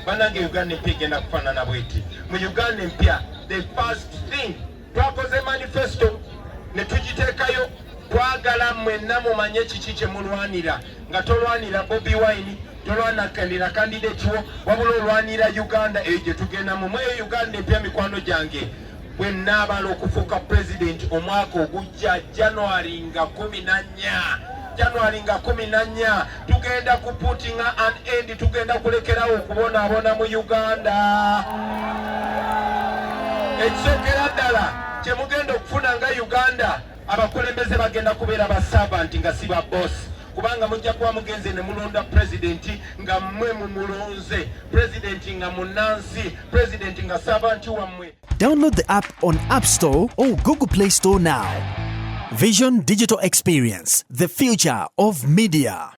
Banange Uganda mpya igenda kufaanana bw'eti. Mu Uganda mpya, the first thing twakoze manifesto ne tugiteekayo, twagala mwenna mumanye kiki kye mulwanira, nga tolwanira Bobi Wine, tolwanira candidate wo, wabula olwanira Uganda eyo gye tugenda mu Uganda empya. Mikwano gyange, bwe nnaabala okufuuka president omwaka ogujja January nga 14 tugenda kuputinga an end, tugenda kulekerawo okubonaabona mu Uganda. Ekisookera ddala kye mugenda okufuna nga Uganda, abakulembeze bagenda kubeera ba servant nga si ba boss, kubanga mujja kuba mugenze ne mulonda president nga mmwe mumulonze, president nga munansi, president nga servant wammwe. Download the app on App Store or Google Play Store now. Vision Digital Experience, the future of media.